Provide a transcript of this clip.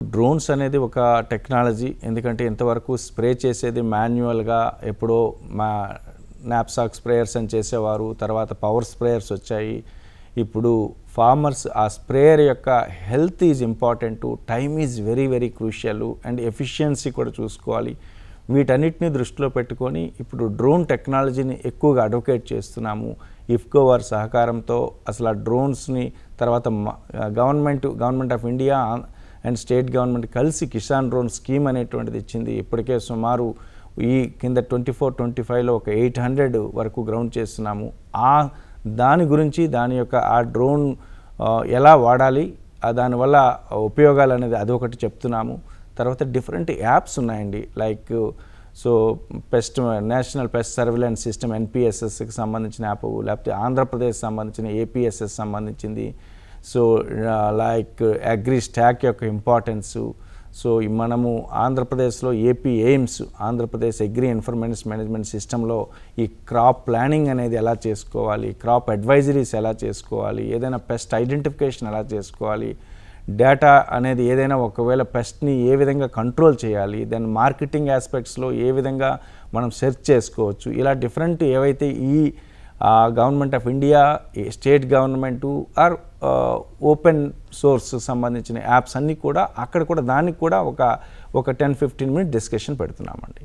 Drones అనేది ఒక technology. ఎందుకంటే ఇంతవరకు స్ప్రే చేసేది మాన్యువల్‌గా ఎప్పుడో నాప్సాక్ స్ప్రేయర్స్ అని చేసేవారు. తర్వాత పవర్ స్ప్రేయర్స్ వచ్చాయి. ఇప్పుడు ఫార్మర్స్ ఆ స్ప్రేయర్ యొక్క health is important, time is very very crucial and efficiency కూడా చూసుకోవాలి. వీటన్నిటిని దృష్టిలో పెట్టుకొని ఇప్పుడు డ్రోన్ టెక్నాలజీని ఎక్కువగా అడ్వకేట్ చేస్తున్నాము. ఇఫ్కో వారి సహకారంతో అసలు ఆ డ్రోన్స్ని తర్వాత government of India and state government కలిసి కిసాన్ డ్రోన్ స్కీమ్ అనేటువంటిది ఇచ్చింది. ఇప్పటికే సుమారు ఈ కింద 24-25లో ఒక 800 వరకు గ్రౌండ్ చేస్తున్నాము. దాని గురించి దాని యొక్క ఆ డ్రోన్ ఎలా వాడాలి, దానివల్ల ఉపయోగాలు అనేది అదొకటి చెప్తున్నాము. తర్వాత డిఫరెంట్ యాప్స్ ఉన్నాయండి. Like national pest surveillance system NPSSకి సంబంధించిన యాప్, లేకపోతే ఆంధ్రప్రదేశ్ సంబంధించిన APSS సంబంధించింది. లైక్ అగ్రి స్టాక్ యొక్క ఇంపార్టెన్సు. మనము ఆంధ్రప్రదేశ్లో APAIMS Andhra Pradesh agri information management సిస్టంలో ఈ క్రాప్ ప్లానింగ్ అనేది ఎలా చేసుకోవాలి, క్రాప్ అడ్వైజరీస్ ఎలా చేసుకోవాలి, ఏదైనా పెస్ట్ ఐడెంటిఫికేషన్ ఎలా చేసుకోవాలి, డేటా అనేది ఏదైనా ఒకవేళ పెస్ట్ని ఏ విధంగా కంట్రోల్ చేయాలి, దెన్ మార్కెటింగ్ ఆస్పెక్ట్స్లో ఏ విధంగా మనం సెర్చ్ చేసుకోవచ్చు. ఇలా డిఫరెంట్ ఏవైతే ఈ government of India, state government or open source సంబంధించిన యాప్స్ అన్నీ కూడా అక్కడ కూడా దానికి కూడా ఒక 10-15 మినిట్ డిస్కషన్ పెడుతున్నామండి.